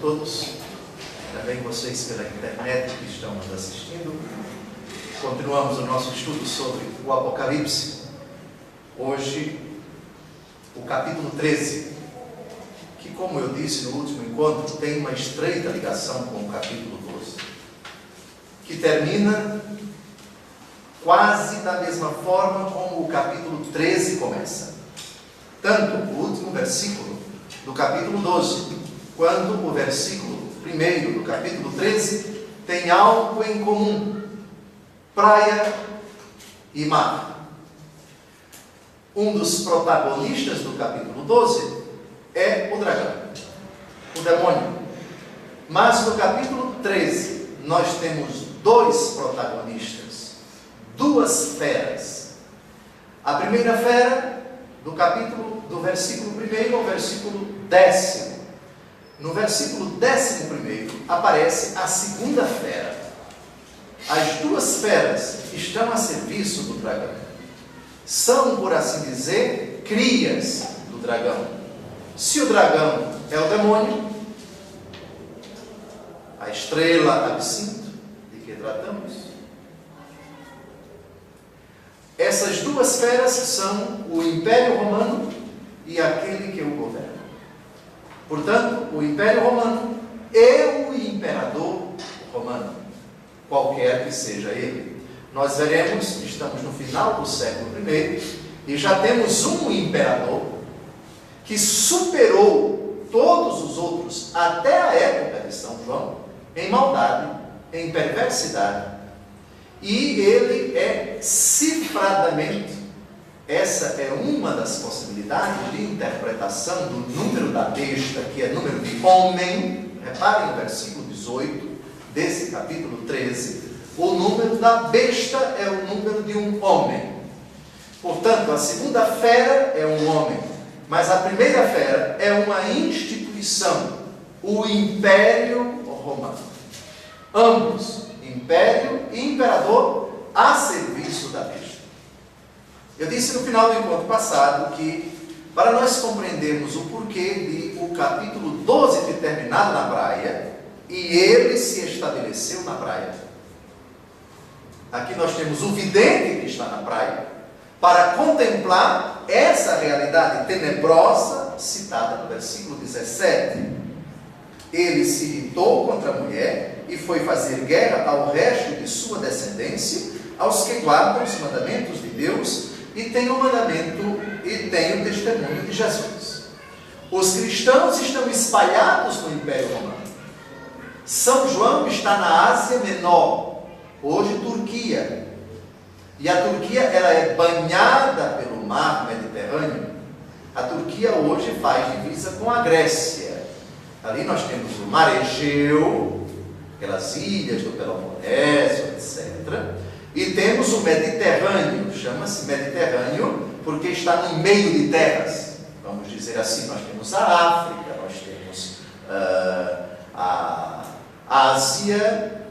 todos, também vocês pela internet que estão nos assistindo. Continuamos o nosso estudo sobre o Apocalipse. Hoje, o capítulo 13, que, como eu disse no último encontro, tem uma estreita ligação com o capítulo 12, que termina quase da mesma forma como o capítulo 13 começa. Tanto o último versículo do capítulo 12, quanto o versículo 1 do capítulo 13, tem algo em comum: praia e mar. Um dos protagonistas do capítulo 12 é o dragão, o demônio. Mas no capítulo 13, nós temos dois protagonistas, duas feras. A primeira fera, do versículo 1 ao versículo 10. No versículo 11 aparece a segunda fera. As duas feras estão a serviço do dragão. São, por assim dizer, crias do dragão. Se o dragão é o demônio, a estrela absinto de que tratamos, essas duas feras são o Império Romano e aquele que o governa. Portanto, o Império Romano e o Imperador Romano, qualquer que seja ele. Nós veremos, estamos no final do século I, e já temos um imperador que superou todos os outros, até a época de São João, em maldade, em perversidade. E ele é cifradamente, essa é uma das possibilidades de interpretação do número da besta, que é número de homem. Reparem no versículo 18 desse capítulo 13. O número da besta é o número de um homem. Portanto, a segunda fera é um homem, mas a primeira fera é uma instituição, o Império Romano. Ambos, Império e Imperador, a serviço da besta. Eu disse no final do encontro passado que, para nós compreendermos o porquê de o capítulo 12 ter terminado na praia, e ele se estabeleceu na praia. Aqui nós temos o vidente que está na praia, para contemplar essa realidade tenebrosa citada no versículo 17. Ele se irritou contra a mulher e foi fazer guerra ao resto de sua descendência, aos que guardam os mandamentos de Deus e têm o mandamento e têm o testemunho de Jesus. Os cristãos estão espalhados no Império Romano. São João está na Ásia Menor, hoje Turquia. E a Turquia, ela é banhada pelo mar Mediterrâneo. A Turquia hoje faz divisa com a Grécia. Ali nós temos o mar Egeu, aquelas ilhas do Peloponeso, etc. E temos o Mediterrâneo, chama-se Mediterrâneo porque está no meio de terras. Vamos dizer assim, nós temos a África, nós temos a Ásia,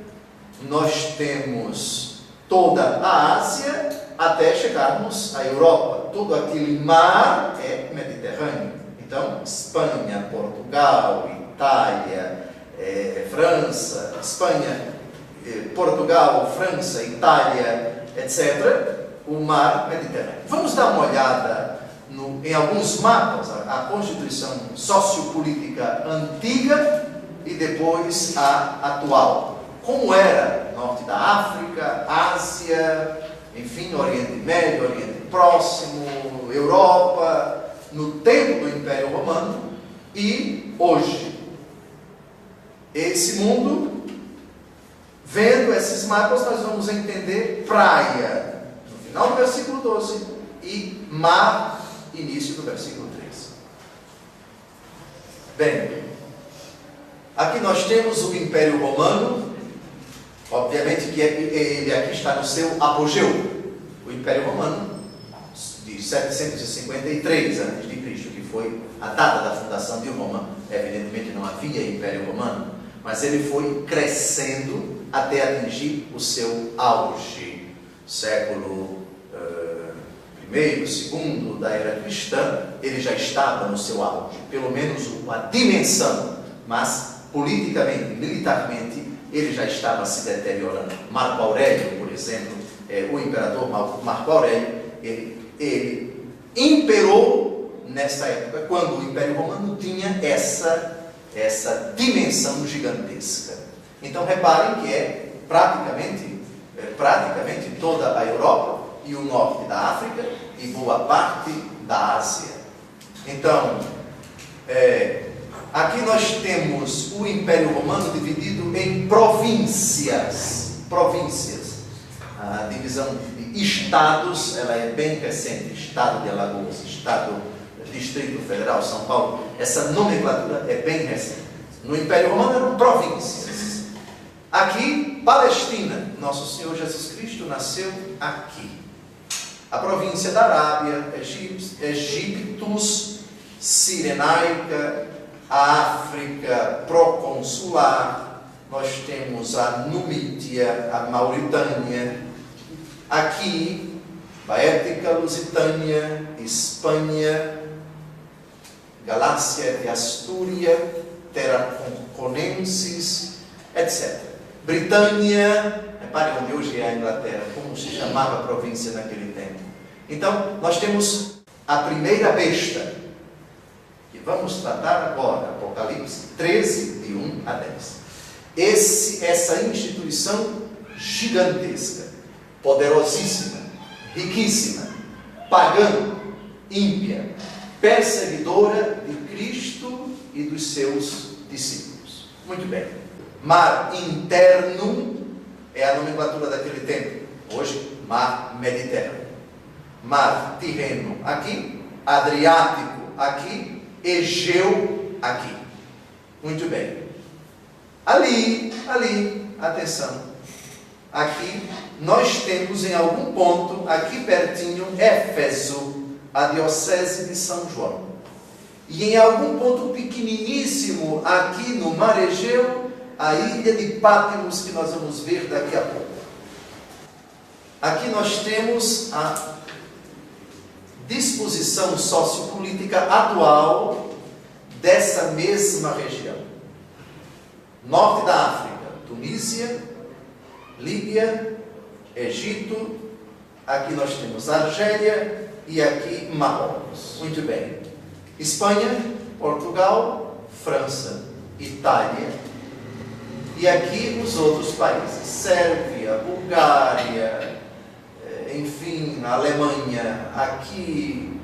nós temos toda a Ásia até chegarmos à Europa. Todo aquele mar é Mediterrâneo. Então, Espanha, Portugal, Itália, França, Espanha, Portugal, França, Itália, etc., o mar Mediterrâneo. Vamos dar uma olhada em alguns mapas, a Constituição Sociopolítica antiga e depois a atual. Como era norte da África, Ásia, enfim, Oriente Médio, Oriente Próximo, Europa, no tempo do Império Romano e hoje. Esse mundo, vendo esses mapas, nós vamos entender praia, no final do versículo 12, e mar, início do versículo 13. Bem, aqui nós temos o Império Romano. Obviamente que ele aqui está no seu apogeu. O Império Romano, de 753 a.C., que foi a data da fundação de Roma. Evidentemente não havia Império Romano, mas ele foi crescendo até atingir o seu auge. Século I, II da era cristã, ele já estava no seu auge, pelo menos a dimensão, mas politicamente, militarmente, ele já estava se deteriorando. Marco Aurélio, por exemplo, o imperador Marco Aurélio, ele imperou nessa época, quando o Império Romano tinha essa dimensão gigantesca. Então, reparem que é praticamente toda a Europa e o norte da África e boa parte da Ásia. Então, aqui nós temos o Império Romano dividido em províncias. A divisão de estados, ela é bem recente. Estado de Alagoas, Distrito Federal, São Paulo. Essa nomenclatura é bem recente. No Império Romano eram províncias. Aqui, Palestina. Nosso Senhor Jesus Cristo nasceu aqui. A província da Arábia, Egiptus, Cirenaica, a África proconsular, nós temos a Numídia, a Mauritânia, aqui, Baética, Lusitânia, Espanha, Galácia e Astúria, Tarraconenses, etc. Britânia, repare onde hoje é a Inglaterra, como se chamava a província naquele tempo. Então, nós temos a primeira besta, que vamos tratar agora, Apocalipse 13, de 1 a 10. Essa instituição gigantesca, poderosíssima, riquíssima, pagã, ímpia, perseguidora de Cristo e dos seus discípulos. Muito bem. Mar interno é a nomenclatura daquele tempo. Hoje, mar Mediterrâneo. Mar Tirreno aqui, Adriático aqui, Egeu aqui. Muito bem. Ali, atenção. Aqui nós temos em algum ponto, aqui pertinho, Éfeso, a diocese de São João. E em algum ponto pequeniníssimo, aqui no Mar Egeu, a ilha de Patmos, que nós vamos ver daqui a pouco. Aqui nós temos a disposição sociopolítica atual dessa mesma região. Norte da África, Tunísia, Líbia, Egito, aqui nós temos Argélia e aqui Marrocos. Muito bem. Espanha, Portugal, França, Itália e aqui os outros países, Sérvia, Bulgária, enfim, Alemanha, aqui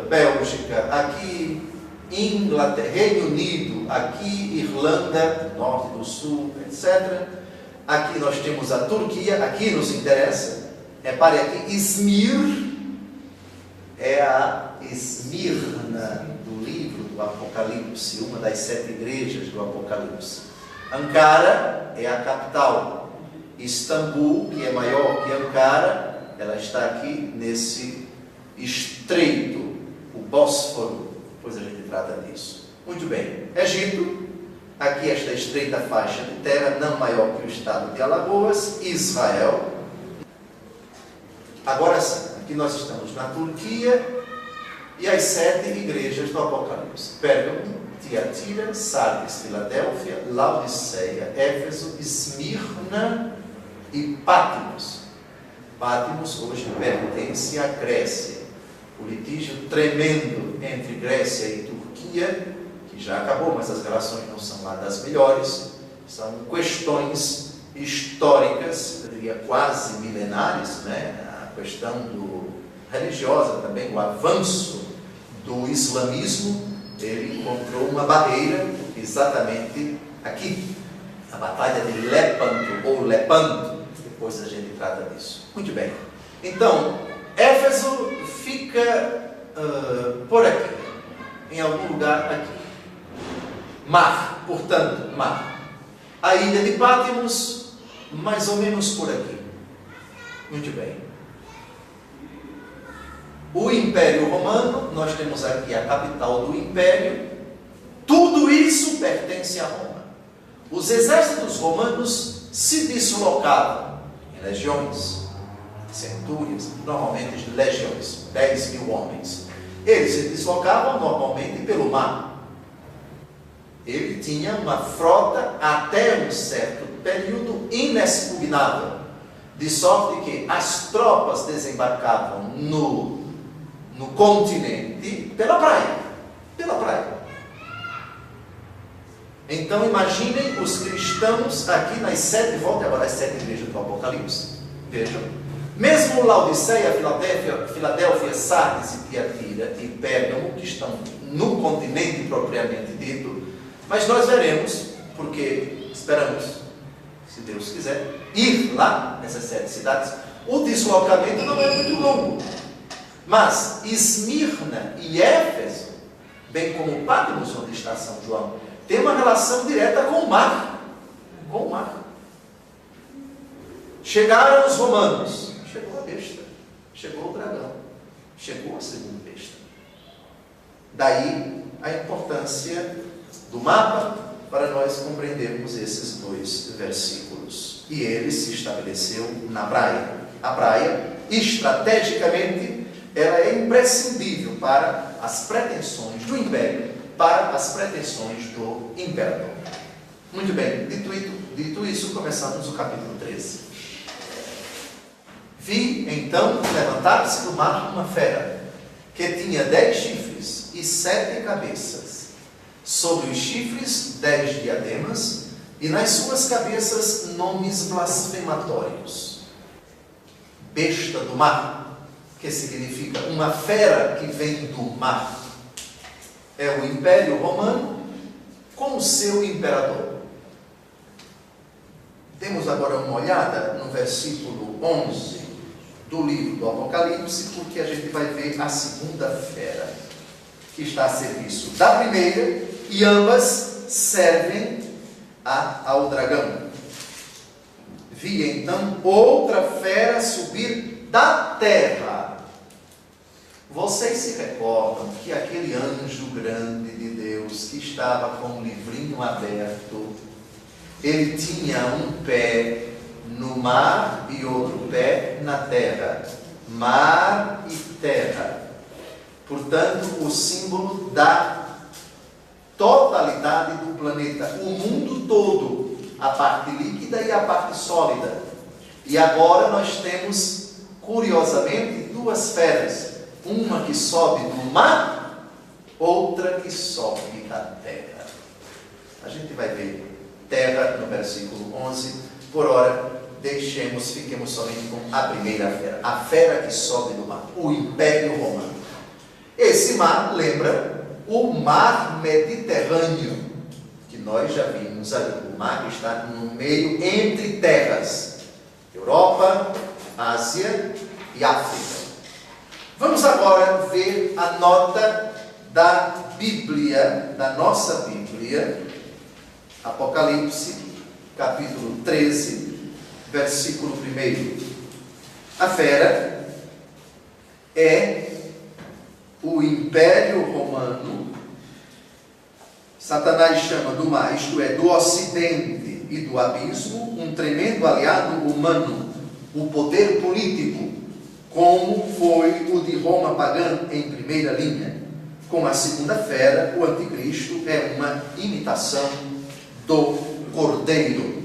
Bélgica, aqui Inglaterra, Reino Unido, aqui Irlanda, Norte do Sul, etc. Aqui nós temos a Turquia, aqui nos interessa. Repare aqui, Izmir é a Esmirna do livro do Apocalipse, uma das 7 igrejas do Apocalipse. Ankara é a capital. Istambul, que é maior que Ankara, ela está aqui nesse estreito, o Bósforo. Depois a gente trata disso. Muito bem. Egito, aqui esta estreita faixa de terra, não maior que o estado de Alagoas. Israel. Agora sim, aqui nós estamos na Turquia e as 7 igrejas do Apocalipse: Pérgamo, Tiatira, Sardes, Filadélfia, Laodiceia, Éfeso, Esmirna e Patmos. Patmos hoje pertence à Grécia. O litígio tremendo entre Grécia e Turquia, que já acabou, mas as relações não são lá das melhores, são questões históricas, eu diria quase milenares, né? A questão religiosa também, o avanço do islamismo, ele encontrou uma barreira exatamente aqui, a Batalha de Lepanto, ou Lepanto, depois a gente trata disso. Muito bem. Então, Éfeso fica por aqui, em algum lugar aqui. Mar, portanto, mar. A ilha de Patmos, mais ou menos por aqui. Muito bem. O Império Romano, nós temos aqui a capital do Império. Tudo isso pertence a Roma. Os exércitos romanos se deslocavam em legiões, centúrias, normalmente legiões, 10.000 homens. Eles se deslocavam normalmente pelo mar. Ele tinha uma frota até um certo período inexpugnável, de sorte que as tropas desembarcavam no continente pela praia. Então imaginem os cristãos aqui nas sete, volte agora às sete igrejas do Apocalipse. Vejam, mesmo Laodiceia, Filadélfia, Sardes e Tiatira e Pérgamo, que estão no continente propriamente dito, mas nós veremos, porque esperamos, se Deus quiser, ir lá nessas sete cidades. O deslocamento não é muito longo, mas Esmirna e Éfeso, bem como Patmos, onde está São João, tem uma relação direta com o mar. Chegaram os romanos, chegou a besta, chegou o dragão, chegou a segunda besta. Daí a importância do mapa para nós compreendermos esses dois versículos. E ele se estabeleceu na praia. A praia, estrategicamente, ela é imprescindível para as pretensões do império, para as pretensões do imperador. Muito bem, dito isso, começamos o capítulo 13. Vi, então, levantar-se do mar uma fera, que tinha 10 chifres e 7 cabeças. Sobre os chifres, 10 diademas, e nas suas cabeças, nomes blasfematórios. Besta do mar, que significa uma fera que vem do mar. É o Império Romano com o seu imperador. Demos agora uma olhada no versículo 11 do livro do Apocalipse, porque a gente vai ver a segunda fera, que está a serviço da primeira, e ambas servem ao dragão. Vi então outra fera subir da terra. Vocês se recordam que aquele anjo grande de Deus, que estava com um livrinho aberto, ele tinha um pé no mar e outro pé na terra. Mar e terra. Portanto, o símbolo da totalidade do planeta, o mundo todo, a parte líquida e a parte sólida. E agora nós temos, curiosamente, duas feras. Uma que sobe do mar, outra que sobe da terra. A gente vai ver terra no versículo 11. Por ora, fiquemos somente com a primeira fera. A fera que sobe do mar, o Império Romano. Esse mar lembra o mar Mediterrâneo, que nós já vimos ali. O mar que está no meio entre terras, Europa, Ásia e África. Vamos agora ver a nota da Bíblia, da nossa Bíblia, Apocalipse, capítulo 13, versículo 1. A fera é o Império Romano. Satanás chama do mar, isto é, do ocidente e do abismo, um tremendo aliado humano, o poder político, como foi o de Roma pagã em primeira linha. Com a segunda fera, o anticristo é uma imitação do cordeiro.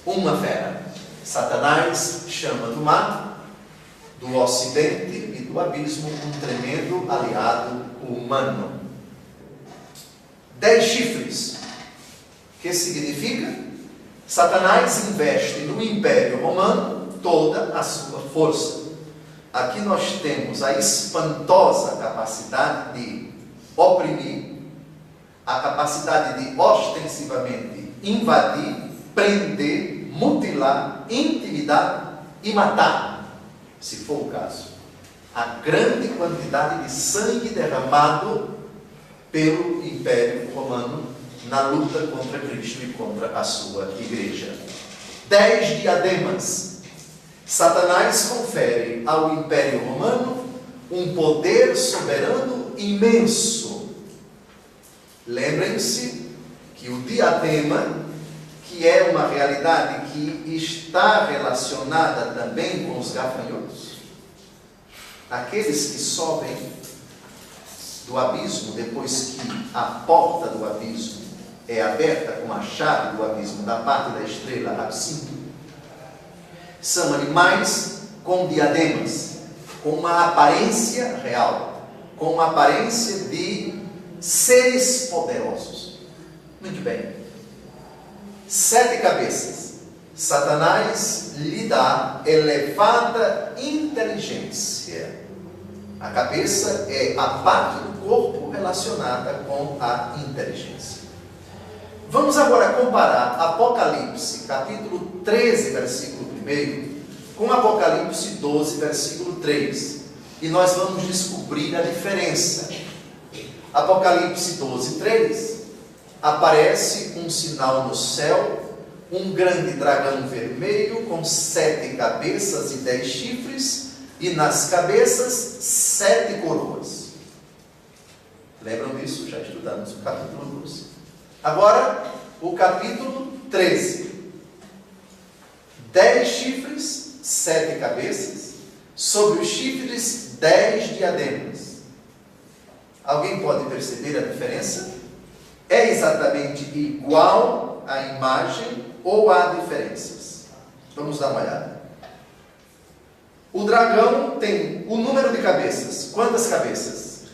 Uma fera. Satanás chama do mar, do ocidente e do abismo, um tremendo aliado humano. 10 chifres. Que significa? Satanás investe no Império Romano toda a sua força. Aqui nós temos a espantosa capacidade de oprimir, a capacidade de ostensivamente invadir, prender, mutilar, intimidar e matar, se for o caso. A grande quantidade de sangue derramado pelo Império Romano na luta contra Cristo e contra a sua igreja. 10 diademas. Satanás confere ao Império Romano um poder soberano imenso. Lembrem-se que o diadema, que é uma realidade que está relacionada também com os gafanhotos, aqueles que sobem do abismo, depois que a porta do abismo é aberta com a chave do abismo da parte da estrela absinto, são animais com diademas, com uma aparência real, com uma aparência de seres poderosos. Muito bem. 7 cabeças. Satanás lhe dá elevada inteligência. A cabeça é a parte do corpo relacionada com a inteligência. Vamos agora comparar Apocalipse, capítulo 13, versículo 1, com Apocalipse 12, versículo 3. E nós vamos descobrir a diferença. Apocalipse 12, 3. Aparece um sinal no céu, um grande dragão vermelho com 7 cabeças e 10 chifres, e nas cabeças 7 coroas. Lembram disso? Já estudamos o capítulo 12. Agora, o capítulo 13. 10 chifres, 7 cabeças, sobre os chifres 10 diademas. Alguém pode perceber a diferença? É exatamente igual a imagem ou há diferenças? Vamos dar uma olhada. O dragão tem o número de cabeças. Quantas cabeças?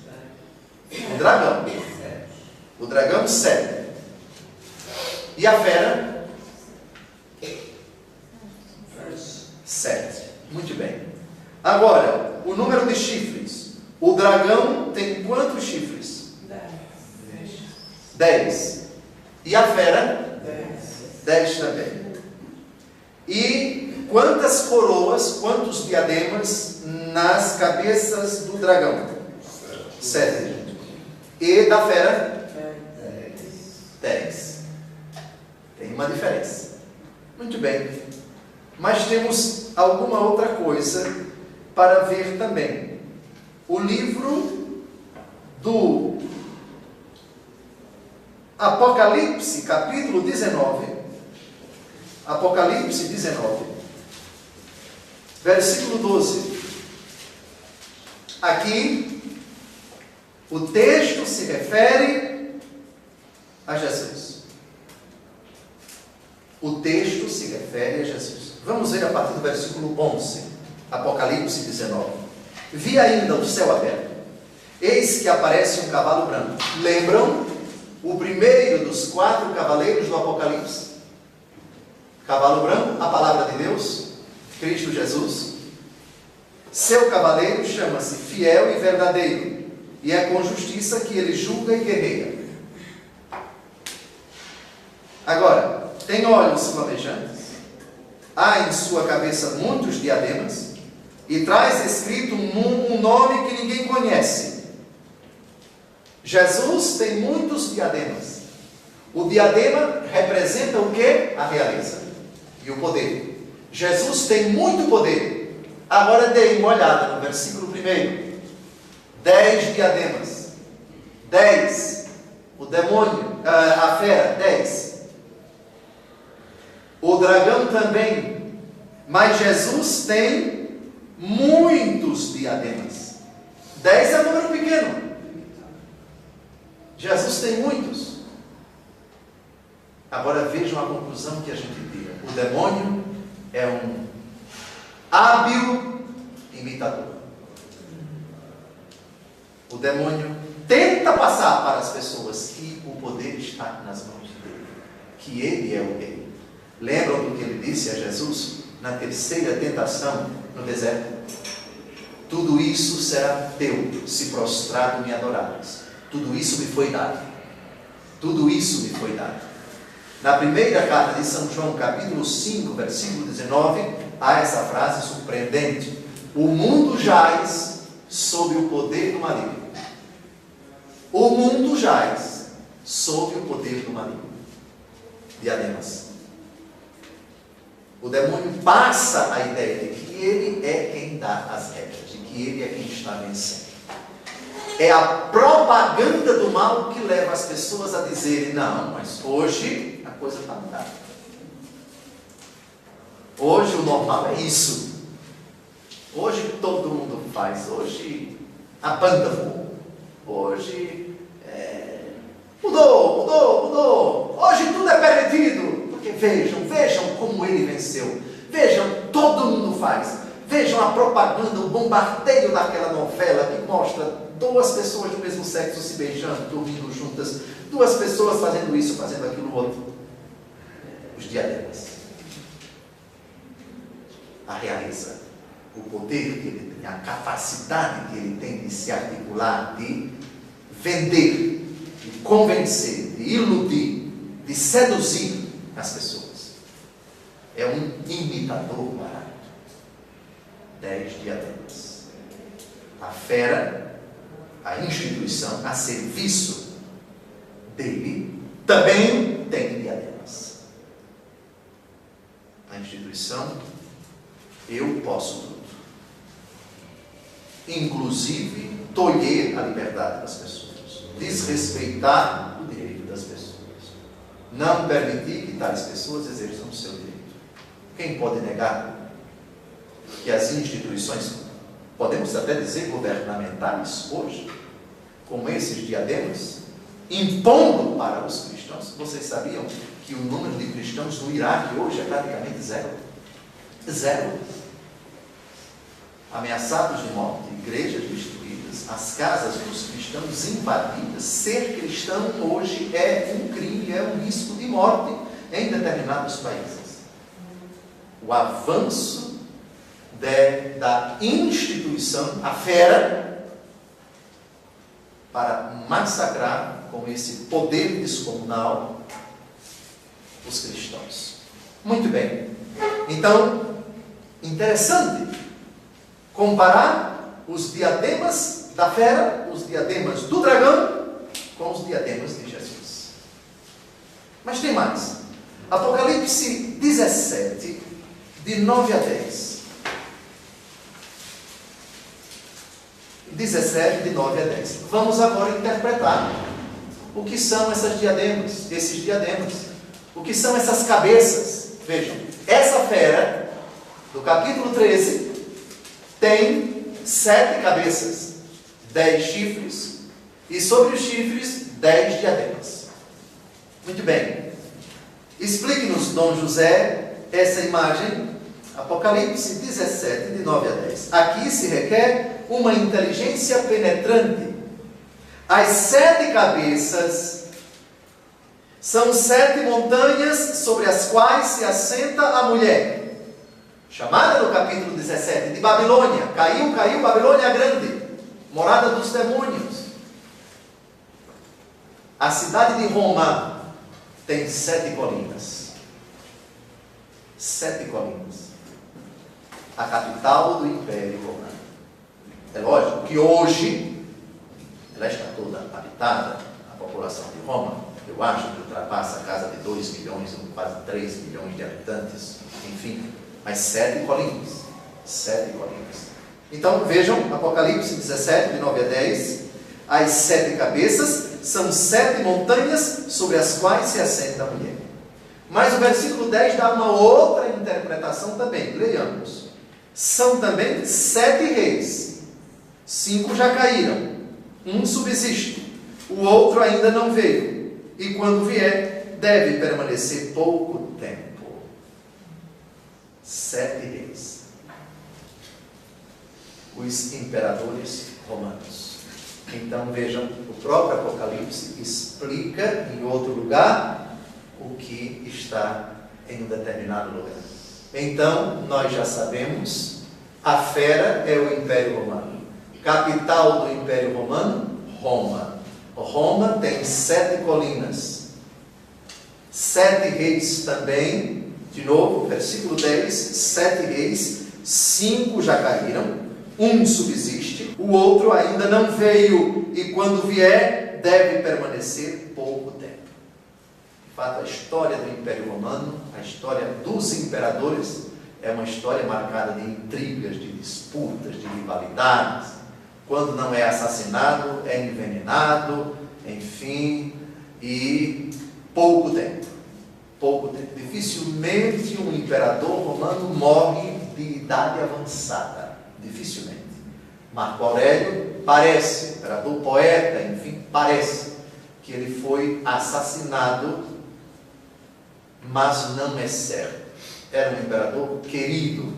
O dragão. O dragão 7. E a fera? 7. Muito bem. Agora, o número de chifres. O dragão tem quantos chifres? 10. E a fera? 10 também. E quantas coroas, quantos diademas nas cabeças do dragão? 7. E da fera? 10. Tem uma diferença. Muito bem. Mas temos alguma outra coisa para ver também. O livro do Apocalipse, capítulo 19. Apocalipse 19, versículo 12. Aqui, o texto se refere a Jesus. O texto se refere a Jesus. Vamos ver a partir do versículo 11. Apocalipse 19. Vi ainda o céu aberto. Eis que aparece um cavalo branco. Lembram? O primeiro dos 4 cavaleiros do Apocalipse. Cavalo branco, a palavra de Deus, Cristo Jesus. Seu cavaleiro chama-se Fiel e Verdadeiro, e é com justiça que ele julga e guerreia. Agora, tem olhos flamejantes, há em sua cabeça muitos diademas, e traz escrito um nome que ninguém conhece. Jesus tem muitos diademas. O diadema representa o quê? A realeza e o poder. Jesus tem muito poder. Agora deem uma olhada no versículo 1. 10 diademas. 10. O demônio, a fera, 10. O dragão também. Mas Jesus tem muitos diademas. 10 é um número pequeno. Jesus tem muitos. Agora vejam a conclusão que a gente tira. O demônio é um hábil imitador. O demônio tenta passar para as pessoas que o poder está nas mãos dele, que ele é o rei. Lembram do que ele disse a Jesus na terceira tentação no deserto? Tudo isso será teu, se prostrado me adorares. Tudo isso me foi dado. Tudo isso me foi dado. Na primeira carta de São João, capítulo 5, versículo 19, há essa frase surpreendente. O mundo jaz sob o poder do maligno. O mundo jaz sob o poder do maligno. Diademas. O demônio passa a ideia de que ele é quem dá as regras, de que ele é quem está vencendo. É a propaganda do mal que leva as pessoas a dizerem: não, mas hoje a coisa está mudada. Hoje o normal é isso. Hoje todo mundo faz. Hoje a banda voa. hoje mudou. Hoje tudo é permitido. Porque vejam como ele venceu. Vejam, todo mundo faz. Vejam a propaganda, o bombardeio daquela novela que mostra duas pessoas do mesmo sexo se beijando, dormindo juntas, duas pessoas fazendo isso, fazendo aquilo outro. Os diademas. A realeza, o poder que ele tem, a capacidade que ele tem de se articular, de vender, de convencer, de iludir, de seduzir as pessoas. É um imitador barato. 10 diademas. A fera, a instituição a serviço dele, também tem diademas. A instituição, eu posso tudo. Inclusive, tolher a liberdade das pessoas. Desrespeitar o direito das pessoas. Não permitir que tais pessoas exerçam o seu direito. Quem pode negar que as instituições, podemos até dizer governamentais hoje, como esses diademas, impondo para os cristãos? Vocês sabiam que o número de cristãos no Iraque hoje é praticamente zero? Zero. Ameaçados de morte, igrejas destruídas, as casas dos cristãos invadidas. Ser cristão hoje é um crime, é um risco de morte em determinados países. O avanço da instituição, a fera, para massacrar com esse poder descomunal os cristãos. Muito bem. Então, interessante comparar os diademas da fera, os diademas do dragão, com os diademas de Jesus. Mas tem mais. Apocalipse 17, de 9 a 10. 17, de 9 a 10. Vamos agora interpretar o que são essas diademas, esses diademas. O que são essas cabeças. Vejam, essa fera, do capítulo 13, tem 7 cabeças, 10 chifres, e sobre os chifres, 10 diademas. Muito bem. Explique-nos, Dom José, essa imagem. Apocalipse 17, de 9 a 10. Aqui se requer uma inteligência penetrante. As 7 cabeças são 7 montanhas sobre as quais se assenta a mulher, chamada no capítulo 17 de Babilônia. Caiu, Babilônia grande, morada dos demônios. A cidade de Roma tem 7 colinas. 7 colinas. A capital do Império Romano. É lógico que hoje ela está toda habitada. A população de Roma, eu acho que ultrapassa a casa de 2 milhões, ou quase 3 milhões de habitantes. Enfim, mas 7 colinas. 7 colinas. Então vejam, Apocalipse 17, de 9 a 10. As 7 cabeças são 7 montanhas sobre as quais se assenta a mulher. Mas o versículo 10 dá uma outra interpretação também. Leiamos. São também 7 reis. 5 já caíram. 1 subsiste. O outro ainda não veio. E quando vier, deve permanecer pouco tempo. 7 reis. Os imperadores romanos. Então vejam, o próprio Apocalipse explica em outro lugar o que está em um determinado lugar. Então, nós já sabemos, a fera é o Império Romano. Capital do Império Romano, Roma. Roma tem 7 colinas. 7 reis também. De novo, versículo 10, 7 reis, 5 já caíram, 1 subsiste, o outro ainda não veio, e quando vier, deve permanecer pouco tempo. De fato, a história do Império Romano, a história dos imperadores, é uma história marcada de intrigas, de disputas, de rivalidades. Quando não é assassinado, é envenenado, enfim, e pouco tempo. Pouco tempo. Dificilmente um imperador romano morre de idade avançada. Dificilmente. Marco Aurélio parece, imperador, poeta, enfim, parece que ele foi assassinado, mas não é certo. Era um imperador querido,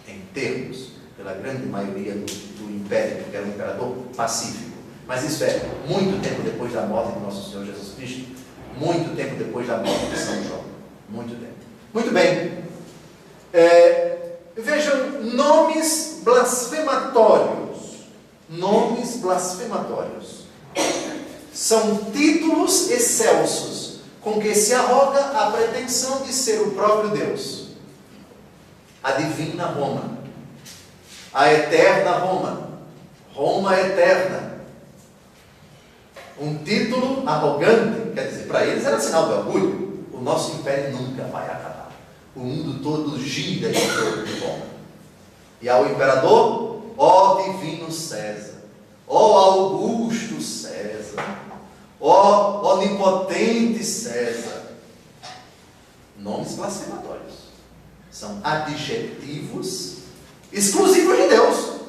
em termos, pela grande maioria do império, porque era um imperador pacífico. Mas isso é muito tempo depois da morte de nosso Senhor Jesus Cristo, muito tempo depois da morte de São João. Muito tempo. Muito bem. Vejam, nomes blasfematórios. Nomes blasfematórios. São títulos excelsos, com que se arroga a pretensão de ser o próprio Deus. A divina Roma. A eterna Roma. Roma eterna. Um título arrogante, quer dizer, para eles era sinal de orgulho. O nosso império nunca vai acabar. O mundo todo gira em torno de Roma. E ao imperador, ó divino César, ó Augusto César, ó onipotente César. Nomes blasfematórios. São adjetivos exclusivos de Deus.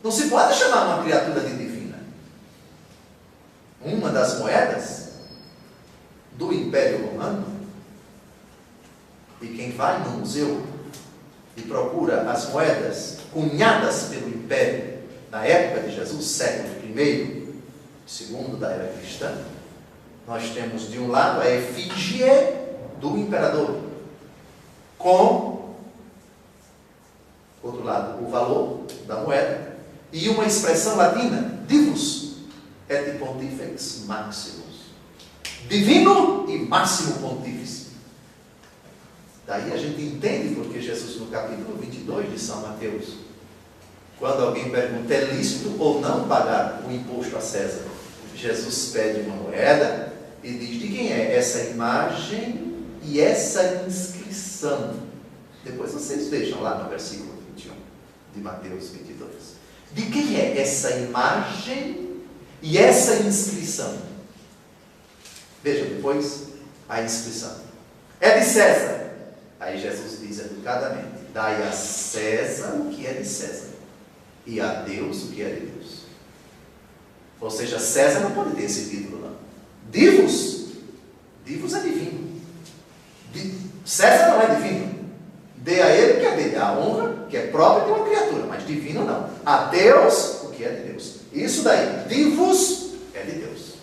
Não se pode chamar uma criatura de divina. Uma das moedas do Império Romano, e quem vai no museu e procura as moedas cunhadas pelo Império na época de Jesus, século I, segundo da era cristã, nós temos de um lado a efígie do imperador, com, outro lado, o valor da moeda, e uma expressão latina, divus, et pontifex maximus. Divino e máximo pontífice. Daí a gente entende porque Jesus, no capítulo 22 de São Mateus, quando alguém pergunta, é lícito ou não pagar o imposto a César? Jesus pede uma moeda e diz, de quem é essa imagem e essa inscrição? Depois vocês vejam lá no versículo 21 de Mateus 22. De quem é essa imagem e essa inscrição? Vejam depois a inscrição. É de César. Aí Jesus diz educadamente, dai a César o que é de César, e a Deus o que é de Deus. Ou seja, César não pode ter esse título não. Divus é divino. César não é divino. Dê a ele o que é dele, a honra que é própria de uma criatura, mas divino não. A Deus o que é de Deus. Isso daí, divus é de Deus.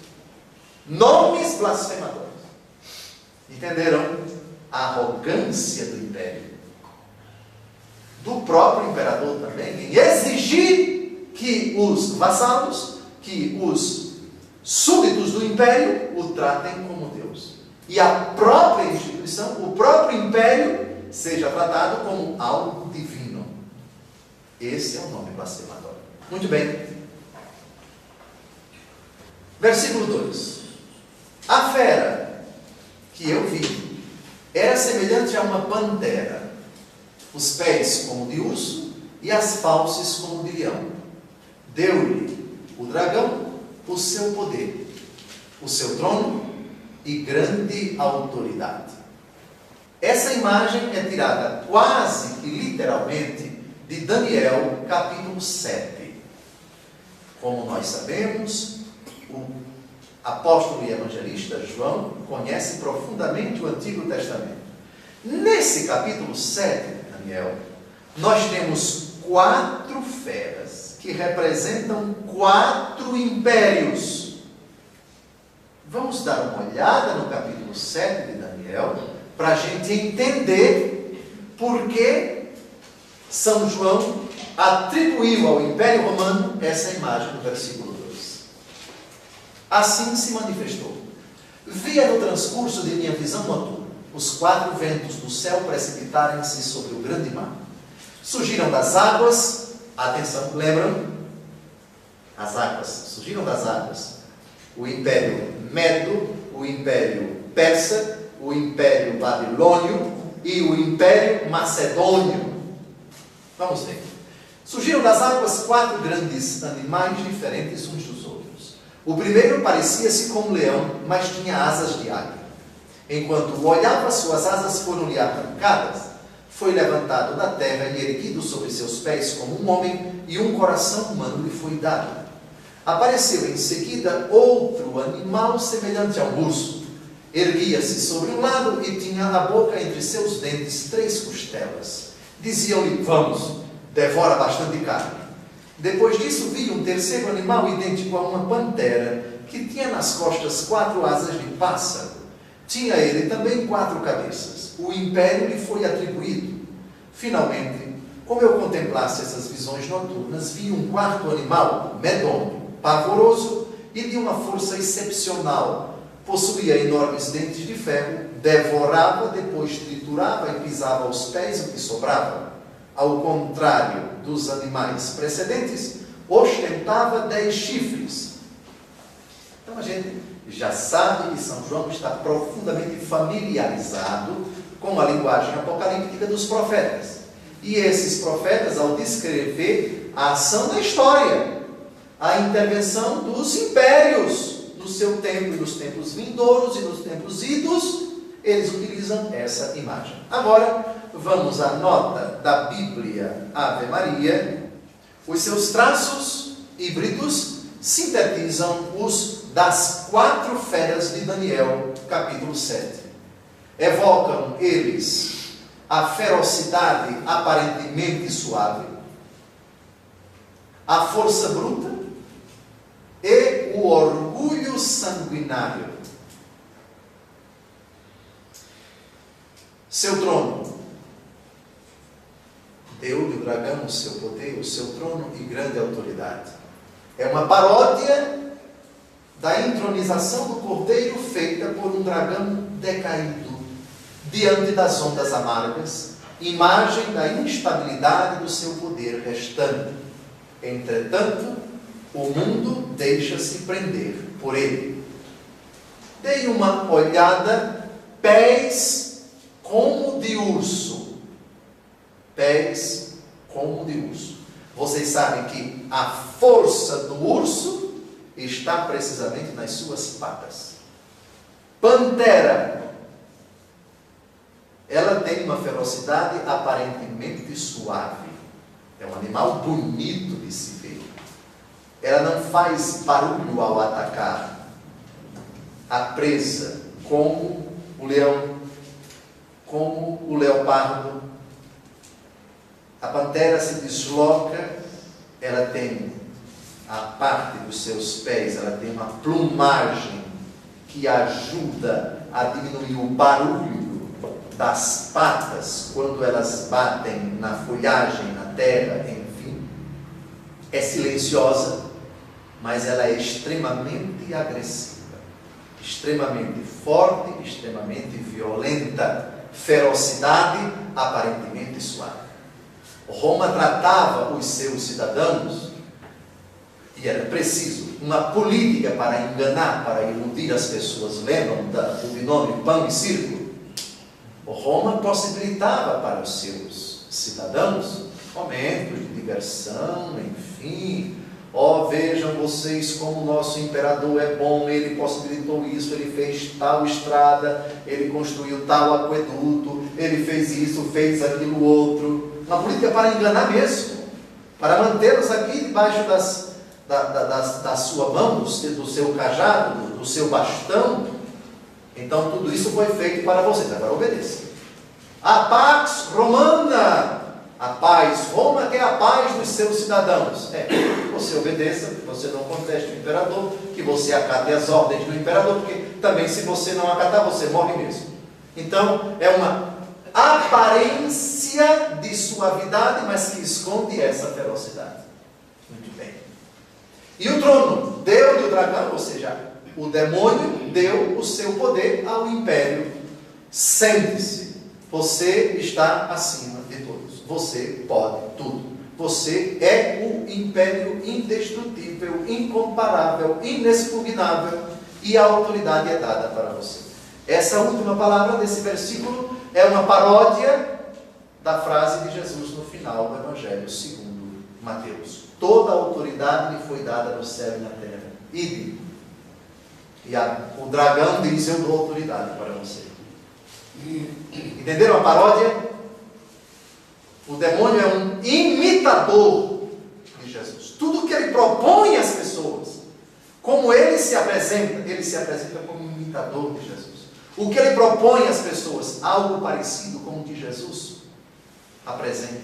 Nomes blasfemadores. Entenderam? A arrogância do império. Do próprio imperador também, em exigir que os vassalos, que os súditos do império o tratem como Deus. E a própria instituição, o próprio império, seja tratado como algo divino. Esse é o nome blasfematório. Muito bem. Versículo 2. A fera que eu vi era semelhante a uma pantera, os pés como de urso e as fauces como de leão. Deu-lhe o dragão o seu poder, o seu trono e grande autoridade. Essa imagem é tirada quase que literalmente de Daniel, capítulo 7. Como nós sabemos, o apóstolo e evangelista João conhece profundamente o Antigo Testamento. Nesse capítulo 7 de Daniel, nós temos 4 feras que representam 4 impérios. Vamos dar uma olhada no capítulo 7 de Daniel para a gente entender por que São João atribuiu ao Império Romano essa imagem no versículo 2. Assim se manifestou. Via no transcurso de minha visão noturna os 4 ventos do céu precipitarem-se sobre o grande mar. Surgiram das águas, atenção, lembram? As águas, surgiram das águas. O Império Medo, o Império Persa, o Império Babilônio e o Império Macedônio. Vamos ver. Surgiram das águas 4 grandes animais diferentes uns dos outros. O primeiro parecia-se com um leão, mas tinha asas de águia. Enquanto o olhava, suas asas foram-lhe arrancadas, foi levantado da terra e erguido sobre seus pés como um homem, e um coração humano lhe foi dado. Apareceu em seguida outro animal semelhante a um urso. Erguia-se sobre um lado e tinha a boca entre seus dentes 3 costelas. Diziam-lhe: vamos, devora bastante carne. Depois disso vi um terceiro animal idêntico a uma pantera, que tinha nas costas 4 asas de pássaro. Tinha ele também 4 cabeças. O império lhe foi atribuído. Finalmente, como eu contemplasse essas visões noturnas, vi um quarto animal, medonho, pavoroso e de uma força excepcional. Possuía enormes dentes de ferro, devorava, depois triturava e pisava aos pés o que sobrava. Ao contrário dos animais precedentes, ostentava 10 chifres. Então a gente já sabe que São João está profundamente familiarizado com a linguagem apocalíptica dos profetas. E esses profetas, ao descrever a ação da história, a intervenção dos impérios no seu tempo e nos tempos vindouros e nos tempos idos, eles utilizam essa imagem. Agora, vamos à nota da Bíblia Ave Maria. Os seus traços híbridos sintetizam os das 4 feras de Daniel, capítulo 7. Evocam eles a ferocidade aparentemente suave, a força bruta e o orgulho sanguinário. Seu trono. Deu-lhe o dragão o seu poder, o seu trono e grande autoridade. É uma paródia da entronização do cordeiro feita por um dragão decaído diante das ondas amargas, imagem da instabilidade do seu poder restante. Entretanto, o mundo deixa-se prender por ele. Dei uma olhada, pés como de urso. Pés como de urso. Vocês sabem que a força do urso está precisamente nas suas patas. Pantera. Ela tem uma ferocidade aparentemente suave. É um animal bonito de se ver. Ela não faz barulho ao atacar a presa, como o leão, como o leopardo. A pantera se desloca, ela tem a parte dos seus pés, ela tem uma plumagem que ajuda a diminuir o barulho das patas quando elas batem na folhagem, na terra, enfim. É silenciosa, mas ela é extremamente agressiva, extremamente forte, extremamente violenta, ferocidade aparentemente suave. Roma tratava os seus cidadãos, e era preciso uma política para enganar, para iludir as pessoas. Lembram do binômio pão e circo? Roma possibilitava para os seus cidadãos momentos de diversão, enfim. Vejam vocês como o nosso imperador é bom, ele possibilitou isso, ele fez tal estrada, ele construiu tal aqueduto, ele fez isso, fez aquilo outro. Uma política para enganar mesmo, para mantê-los aqui debaixo da sua mão, do seu cajado, do seu bastão. Então tudo isso foi feito para vocês. Agora obedeça. A Pax Romana, a paz Roma, que é a paz dos seus cidadãos. Você obedeça, que você não conteste o imperador, que você acate as ordens do imperador, porque também se você não acatar, você morre mesmo. Então é uma aparência de suavidade, mas que esconde essa ferocidade. Muito bem. E o trono deu-lhe o dragão, ou seja, o demônio deu o seu poder ao império. Sente-se, você está acima de todos, você pode tudo, você é o império indestrutível, incomparável, inexpugnável, e a autoridade é dada para você. Essa última palavra desse versículo é uma paródia da frase de Jesus no final do Evangelho segundo Mateus. Toda a autoridade lhe foi dada no céu e na terra. Ide. E o dragão diz: eu dou autoridade para você. Entenderam a paródia? demônio é um imitador de Jesus. Tudo que ele propõe às pessoas, como ele se apresenta como um imitador de Jesus. O que ele propõe às pessoas, algo parecido com o de Jesus,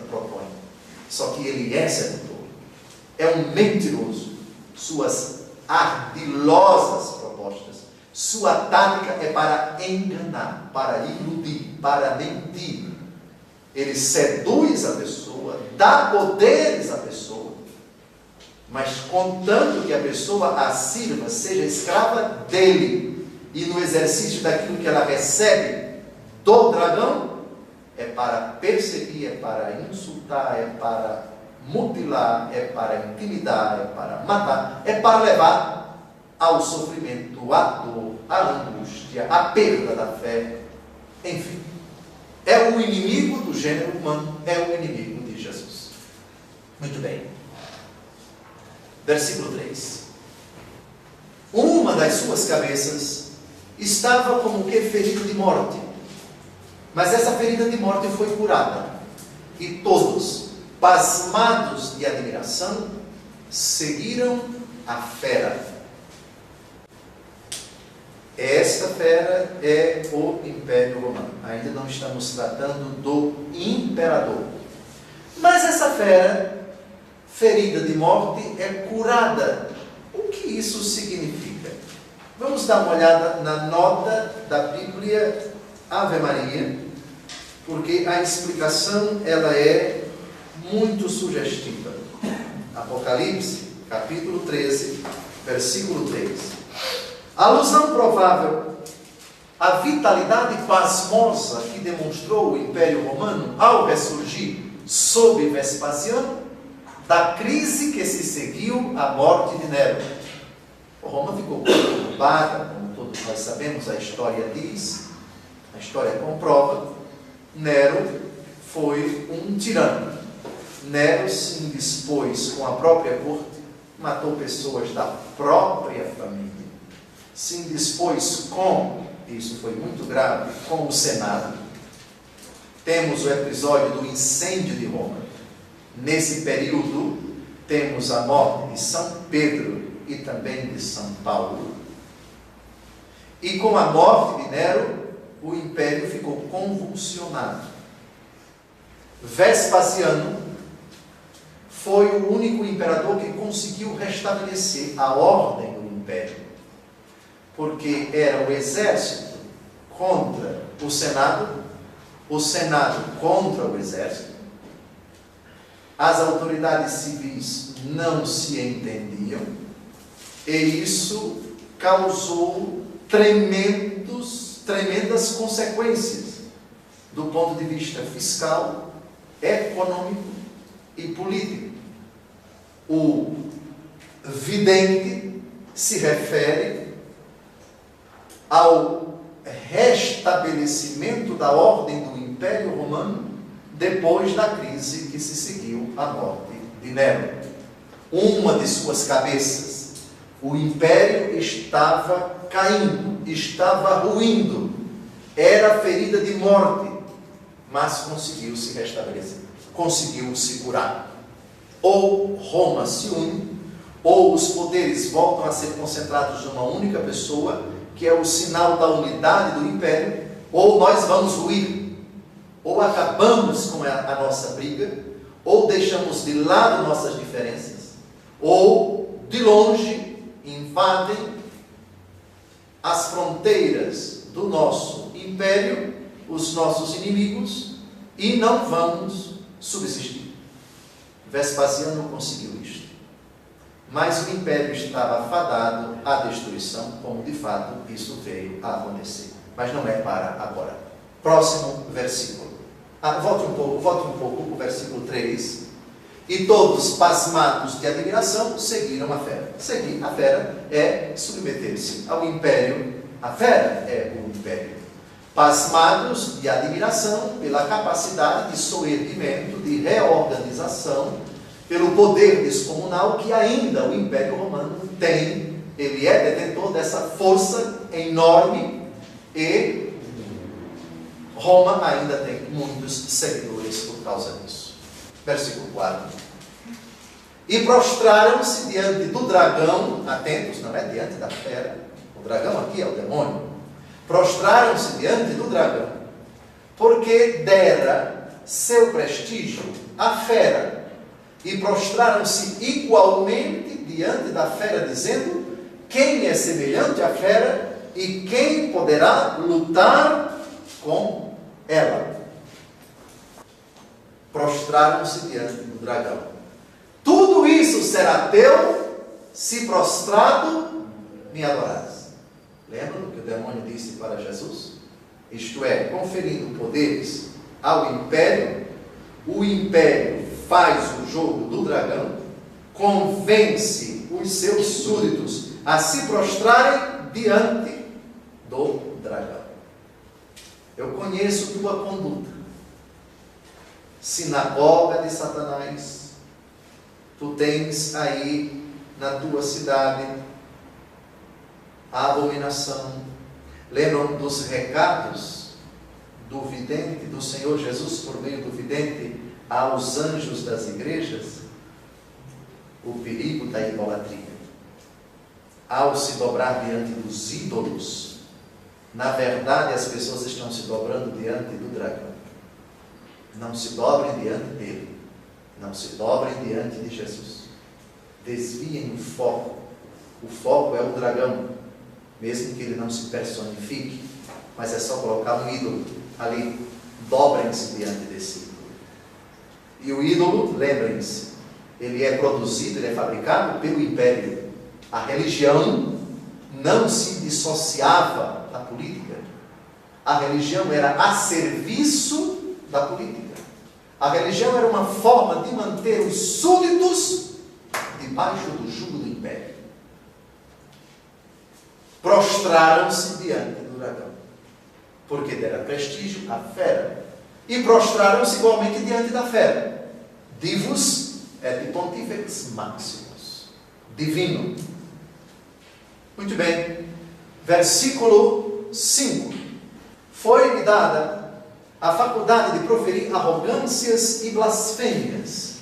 propõe. Só que ele é sedutor, é um mentiroso. Suas ardilosas propostas, sua tática é para enganar, para iludir, para mentir. Ele seduz a pessoa, dá poderes à pessoa, mas contanto que a pessoa a sirva, seja escrava dele, e no exercício daquilo que ela recebe do dragão, é para perseguir, é para insultar, é para mutilar, é para intimidar, é para matar, é para levar ao sofrimento, à dor, à angústia, à perda da fé, enfim. É o inimigo do gênero humano, é o inimigo de Jesus. Muito bem. Versículo 3. Uma das suas cabeças estava como que ferida de morte, mas essa ferida de morte foi curada, e todos, pasmados de admiração, seguiram a fera. Esta fera é o Império Romano. Ainda não estamos tratando do imperador. Mas essa fera, ferida de morte, é curada. O que isso significa? Vamos dar uma olhada na nota da Bíblia Ave Maria, porque a explicação ela é muito sugestiva. Apocalipse, capítulo 13, versículo 3. A alusão provável à vitalidade pasmosa que demonstrou o Império Romano ao ressurgir sob Vespasiano, da crise que se seguiu à morte de Nero. Roma ficou preocupada, como todos nós sabemos, a história diz, a história comprova. Nero foi um tirano. Nero se indispôs com a própria corte, matou pessoas da própria família, se indispôs com, isso foi muito grave, com o Senado. Temos o episódio do incêndio de Roma. Nesse período, temos a morte de São Pedro e também de São Paulo. E com a morte de Nero, o império ficou convulsionado. Vespasiano foi o único imperador que conseguiu restabelecer a ordem do império, porque era o exército contra o Senado contra o exército, as autoridades civis não se entendiam, e isso causou tremendas consequências do ponto de vista fiscal, econômico e político. O vidente se refere ao restabelecimento da ordem do Império Romano depois da crise que se seguiu à morte de Nero. Uma de suas cabeças, o império estava caindo, estava ruindo, era ferida de morte, mas conseguiu se restabelecer, conseguiu se curar. Ou Roma se une, ou os poderes voltam a ser concentrados numa única pessoa, que é o sinal da unidade do império, ou nós vamos ruir, ou acabamos com a nossa briga, ou deixamos de lado nossas diferenças, ou de longe invadem as fronteiras do nosso império, os nossos inimigos, e não vamos subsistir. Vespasiano conseguiu isto. Mas o império estava fadado à destruição, como de fato isso veio a acontecer. Mas não é para agora. Próximo versículo. Volte um pouco para o versículo 3. E todos, pasmados de admiração, seguiram a fera. Seguir a fera é submeter-se ao império. A fera é o império. Pasmados de admiração pela capacidade de soerguimento, de reorganização, pelo poder descomunal que ainda o Império Romano tem. Ele é detentor dessa força enorme e Roma ainda tem muitos seguidores por causa disso. Versículo 4. E prostraram-se diante do dragão, atentos, não é diante da fera, o dragão aqui é o demônio. Prostraram-se diante do dragão, porque dera seu prestígio à fera, e prostraram-se igualmente diante da fera, dizendo: quem é semelhante à fera e quem poderá lutar com ela? Prostraram-se diante do dragão. Tudo isso será teu, se prostrado me adorares. Lembra do que o demônio disse para Jesus? Isto é, conferindo poderes ao império, o império faz o jogo do dragão, convence os seus súditos a se prostrarem diante do dragão. Eu conheço tua conduta. Sinagoga de Satanás, tu tens aí na tua cidade a abominação. Lembram dos recados do vidente, do Senhor Jesus por meio do vidente aos anjos das igrejas? O perigo da idolatria. Ao se dobrar diante dos ídolos, na verdade as pessoas estão se dobrando diante do dragão. Não se dobrem diante dele. Não se dobrem diante de Jesus. Desviem o foco. O foco é o dragão. Mesmo que ele não se personifique. Mas é só colocar um ídolo ali. Dobrem-se diante desse ídolo. E o ídolo, lembrem-se, ele é produzido, ele é fabricado pelo império. A religião não se dissociava da política. A religião era a serviço da política. A religião era uma forma de manter os súditos debaixo do jugo do império. Prostraram-se diante do dragão, porque dera prestígio à fera, e prostraram-se igualmente diante da fera. Divus et pontifex maximus, divino. Muito bem, versículo 5. Foi-lhe dada a faculdade de proferir arrogâncias e blasfêmias,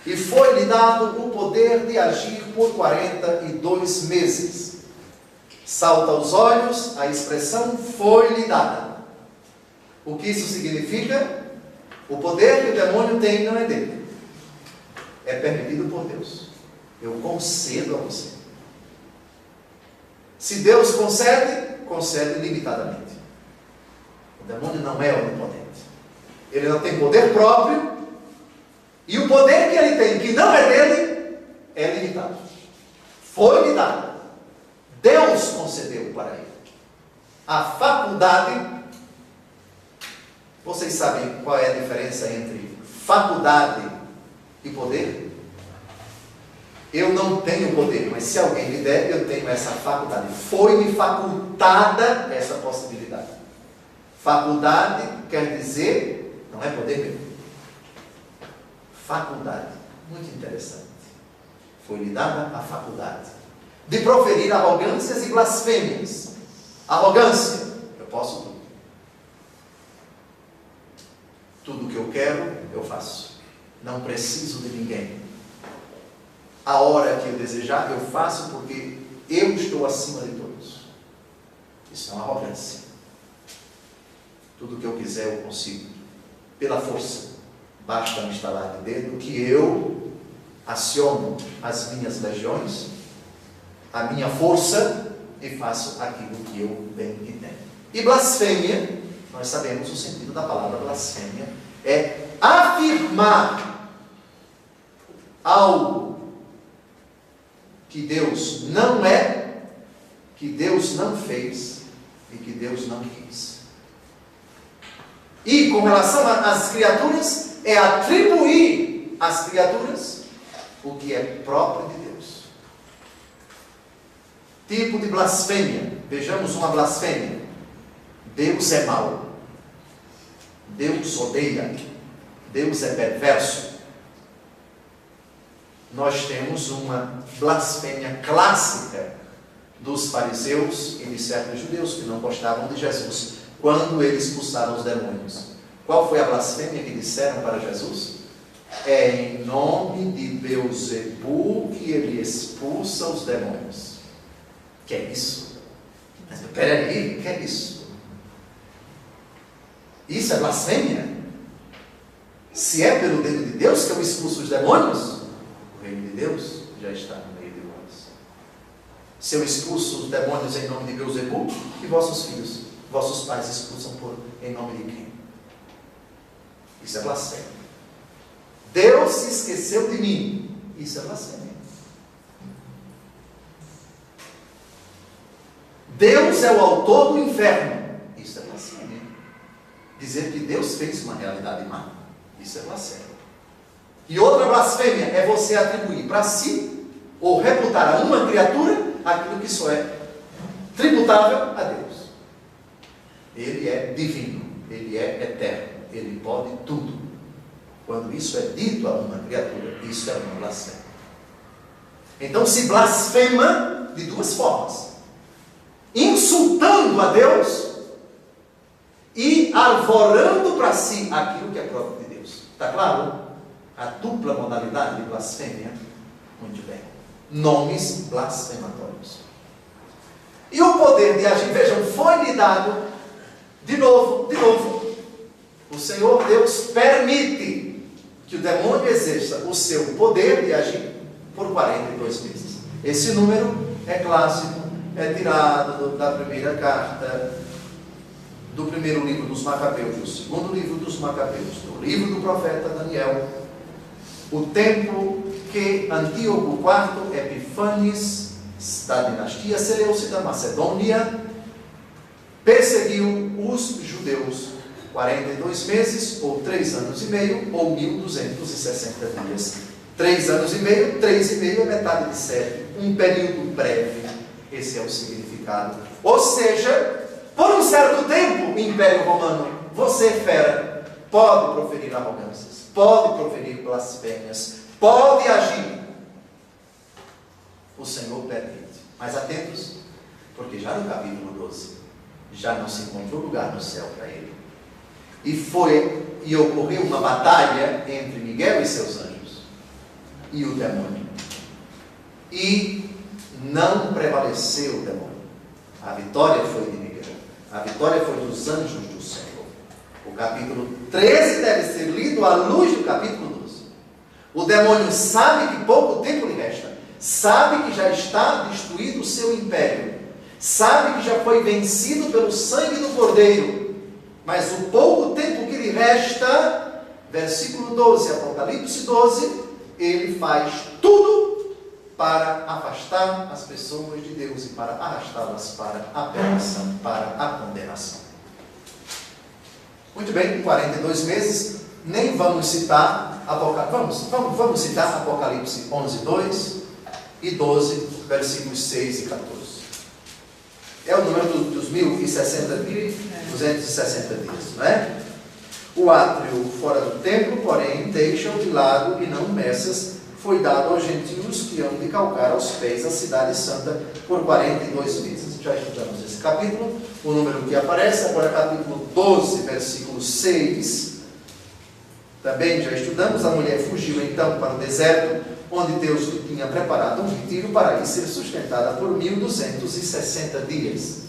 e foi-lhe dado o poder de agir por 42 meses. Salta aos olhos a expressão foi-lhe dada. O que isso significa? O poder que o demônio tem não é dele. É permitido por Deus. Eu concedo a você. Se Deus concede, concede limitadamente. O demônio não é onipotente. Ele não tem poder próprio. E o poder que ele tem, que não é dele, é limitado. Foi-lhe dado. Deus concedeu para ele a faculdade. Vocês sabem qual é a diferença entre faculdade e poder? Eu não tenho poder, mas se alguém me der, eu tenho essa faculdade. Foi-me facultada essa possibilidade. Faculdade quer dizer, não é poder mesmo. Faculdade, muito interessante. Foi-lhe dada a faculdade de proferir arrogâncias e blasfêmias. Arrogância, eu posso tudo. Tudo que eu quero, eu faço. Não preciso de ninguém. A hora que eu desejar, eu faço porque eu estou acima de todos. Isso é uma arrogância. Tudo que eu quiser, eu consigo. Pela força. Basta um estalar de dedo que eu aciono as minhas legiões, a minha força, e faço aquilo que eu bem entendo. E blasfêmia, nós sabemos o sentido da palavra blasfêmia, é afirmar algo que Deus não é, que Deus não fez e que Deus não quis. E com relação às criaturas, é atribuir às criaturas o que é próprio de Deus. Tipo de blasfêmia. Vejamos uma blasfêmia. Deus é mau. Deus odeia. Deus é perverso. Nós temos uma blasfêmia clássica dos fariseus e de certos judeus que não gostavam de Jesus quando eles expulsaram os demônios. Qual foi a blasfêmia que disseram para Jesus? É em nome de Beelzebu que ele expulsa os demônios. Que é isso? Mas peraí, que é isso? Isso é blasfêmia? Se é pelo dedo de Deus que eu expulso os demônios, o reino de Deus já está no meio de vós. Se eu expulso os demônios em nome de Beelzebu, que vossos filhos, vossos pais expulsam em nome de quem? Isso é blasfêmia. Deus se esqueceu de mim. Isso é blasfêmia. Deus é o autor do inferno. Isso é blasfêmia. Dizer que Deus fez uma realidade má. Isso é blasfêmia. E outra blasfêmia é você atribuir para si, ou reputar a uma criatura, aquilo que só é tributável a Deus. Ele é divino, ele é eterno, ele pode tudo. Quando isso é dito a uma criatura, isso é uma blasfêmia. Então se blasfema de duas formas: insultando a Deus e arvorando para si aquilo que é próprio de Deus. Está claro? A dupla modalidade de blasfêmia. Muito bem. Nomes blasfematórios. E o poder de agir, vejam, foi lhe dado, de novo, o Senhor Deus permite que o demônio exerça o seu poder de agir por 42 meses. Esse número é clássico, é tirado da primeira carta, do primeiro livro dos Macabeus, do segundo livro dos Macabeus, do livro do profeta Daniel. O tempo que Antíoco IV Epifanes, da dinastia Seleucida Macedônia, perseguiu os judeus 42 meses, ou 3 anos e meio, ou 1260 dias. 3 anos e meio, 3,5 é metade de 7, um período breve. Esse é o significado. Ou seja, por um certo tempo, o Império Romano, você, fera, pode proferir arrogâncias, pode proferir blasfêmias, pode agir. O Senhor permite. Mas atentos, porque já no capítulo 12, já não se encontrou lugar no céu para ele. E ocorreu uma batalha entre Miguel e seus anjos e o demônio. E não prevaleceu o demônio. A vitória foi de Miguel. A vitória foi dos anjos do Senhor. O capítulo 13 deve ser lido à luz do capítulo 12. O demônio sabe que pouco tempo lhe resta. Sabe que já está destruído o seu império. Sabe que já foi vencido pelo sangue do Cordeiro. Mas o pouco tempo que lhe resta, versículo 12, Apocalipse 12, ele faz tudo para afastar as pessoas de Deus e para arrastá-las para a perdição, para a condenação. Muito bem, 42 meses, nem vamos citar vamos citar Apocalipse 11, 2 e 12, versículos 6 e 14. É o número dos 1060 dias, 260 dias, não é? O átrio fora do templo, porém, deixa-o de lado e não meças, foi dado aos gentios que hão de calcar aos pés a cidade santa por 42 meses. Já estudamos esse capítulo, o número que aparece, agora capítulo 12, versículo 6. Também já estudamos, a mulher fugiu então para o deserto, onde Deus lhe tinha preparado um retiro para ir ser sustentada por 1260 dias.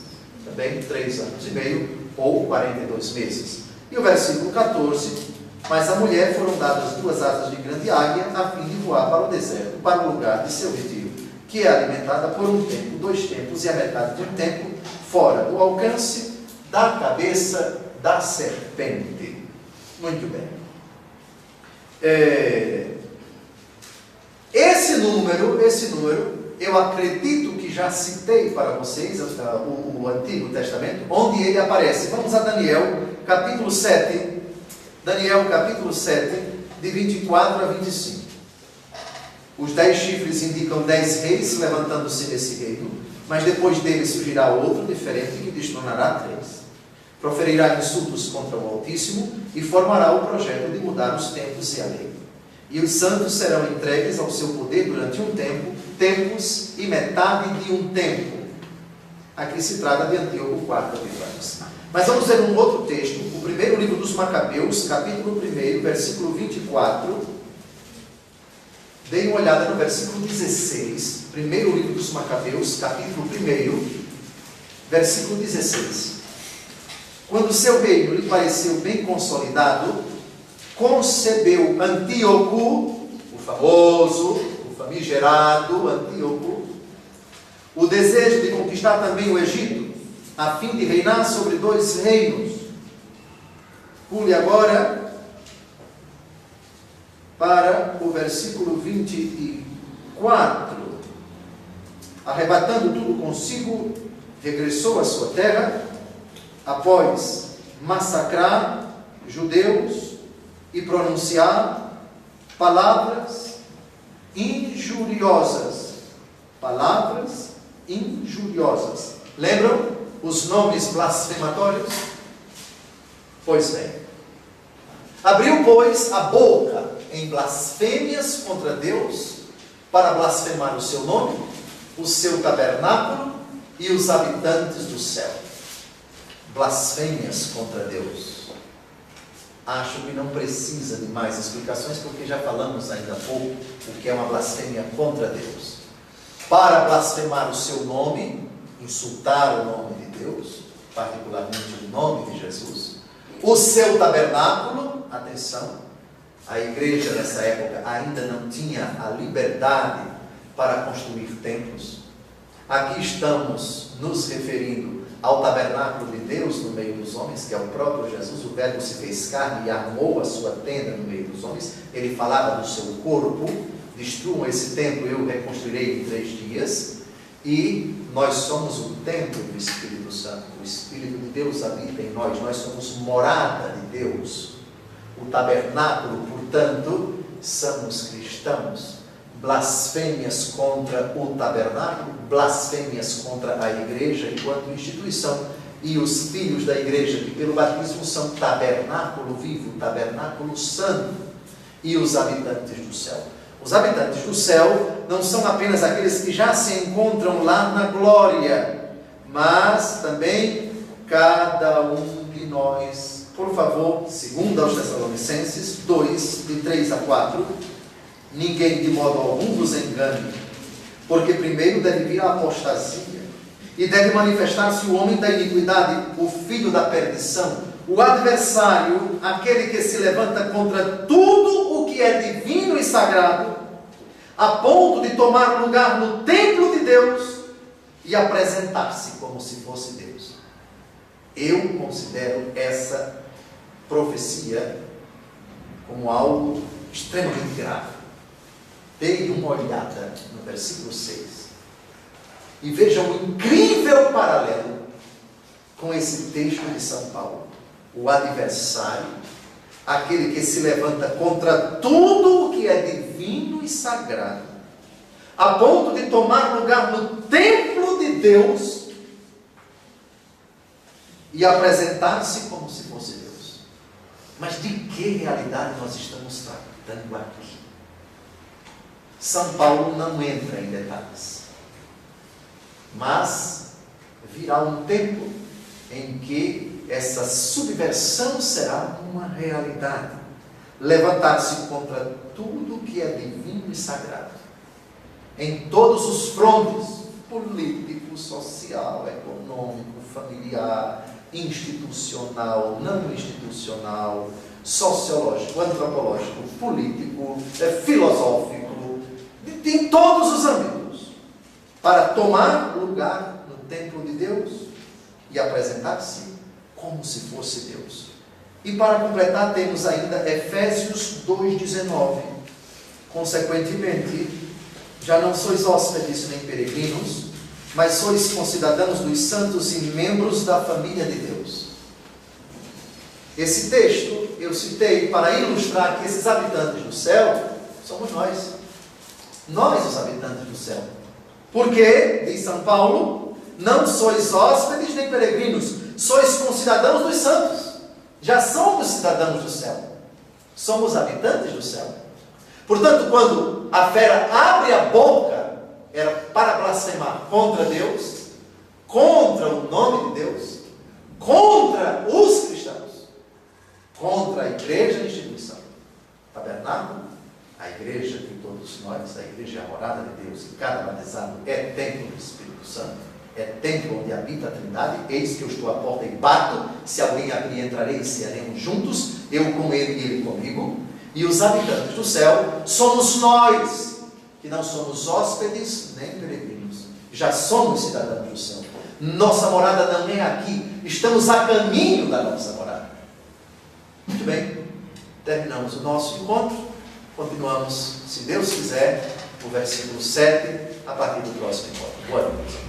Também 3 anos e meio, ou 42 meses. E o versículo 14, mas a mulher foram dadas 2 asas de grande águia, a fim de voar para o deserto, para o lugar de seu retiro, que é alimentada por um tempo, 2 tempos e a metade de um tempo, fora do alcance da cabeça da serpente. Muito bem. Esse número, eu acredito que já citei para vocês o Antigo Testamento, onde ele aparece. Vamos a Daniel, capítulo 7. Daniel, capítulo 7, de 24 a 25. Os 10 chifres indicam 10 reis levantando-se nesse reino, mas depois dele surgirá outro diferente que destronará 3. Proferirá insultos contra o Altíssimo e formará o projeto de mudar os tempos e a lei. E os santos serão entregues ao seu poder durante um tempo, tempos e metade de um tempo. Aqui se trata de Antíoco IV Epifanes. Mas vamos ver um outro texto, o primeiro livro dos Macabeus, capítulo 1, versículo 24 Deem uma olhada no versículo 16, primeiro livro dos Macabeus, capítulo 1, versículo 16. Quando seu reino lhe pareceu bem consolidado, concebeu Antíoco, o famoso, o famigerado Antíoco, o desejo de conquistar também o Egito, a fim de reinar sobre 2 reinos. Pule agora para o versículo 24. Arrebatando tudo consigo, regressou à sua terra, após massacrar judeus e pronunciar palavras injuriosas. Palavras injuriosas. Lembram os nomes blasfematórios? Pois bem. Abriu, pois, a boca em blasfêmias contra Deus, para blasfemar o seu nome, o seu tabernáculo e os habitantes do céu. Blasfêmias contra Deus. Acho que não precisa de mais explicações, porque já falamos ainda há pouco o que é uma blasfêmia contra Deus. Para blasfemar o seu nome, insultar o nome de Deus, particularmente o nome de Jesus, o seu tabernáculo, atenção, a igreja nessa época ainda não tinha a liberdade para construir templos. Aqui estamos nos referindo ao tabernáculo de Deus no meio dos homens, que é o próprio Jesus. O Verbo se fez carne e armou a sua tenda no meio dos homens. Ele falava do seu corpo: destruam esse templo, eu reconstruirei em 3 dias. E nós somos o templo do Espírito Santo. O Espírito de Deus habita em nós. Nós somos morada de Deus. O tabernáculo, portanto, somos cristãos. Blasfêmias contra o tabernáculo, blasfêmias contra a igreja enquanto instituição, e os filhos da igreja, que pelo batismo são tabernáculo vivo, tabernáculo santo, e os habitantes do céu. Os habitantes do céu não são apenas aqueles que já se encontram lá na glória, mas também cada um de nós. Por favor, segundo aos Tessalonicenses 2, de 3 a 4, ninguém de modo algum vos engane, porque primeiro deve vir a apostasia, e deve manifestar-se o homem da iniquidade, o filho da perdição, o adversário, aquele que se levanta contra tudo o que é divino e sagrado, a ponto de tomar lugar no templo de Deus e apresentar-se como se fosse Deus. Eu considero essa profecia como algo extremamente grave. Deem uma olhada no versículo 6 e vejam o incrível paralelo com esse texto de São Paulo. O adversário, aquele que se levanta contra tudo o que é divino e sagrado, a ponto de tomar lugar no templo de Deus e apresentar-se como se fosse Deus. Mas de que realidade nós estamos tratando aqui? São Paulo não entra em detalhes, mas virá um tempo em que essa subversão será uma realidade. Levantar-se contra tudo que é divino e sagrado, em todos os frontes: político, social, econômico, familiar, institucional, não institucional, sociológico, antropológico, político, filosófico, em todos os âmbitos, para tomar lugar no templo de Deus e apresentar-se como se fosse Deus. E para completar, temos ainda Efésios 2,19. Consequentemente, já não sois hóspedes nem peregrinos, mas sois concidadãos dos santos e membros da família de Deus. Esse texto eu citei para ilustrar que esses habitantes do céu somos nós. Nós, os habitantes do céu. Porque, diz São Paulo, não sois hóspedes nem peregrinos, sois concidadãos dos santos. Já somos cidadãos do céu. Somos habitantes do céu. Portanto, quando a fera abre a boca, era para blasfemar contra Deus, contra o nome de Deus, contra os cristãos, contra a igreja e a instituição, tabernáculo A igreja de todos nós, a igreja é a morada de Deus, e cada batizado é templo do Espírito Santo, é templo onde habita a Trindade. Eis que eu estou à porta e bato, se alguém abrir, entrarei e cearemos juntos, eu com ele e ele comigo. E os habitantes do céu somos nós, que não somos hóspedes nem peregrinos, já somos cidadãos do céu. Nossa morada não é aqui, estamos a caminho da nossa morada. Muito bem, terminamos o nosso encontro, continuamos, se Deus quiser, o versículo 7, a partir do próximo encontro. Boa noite.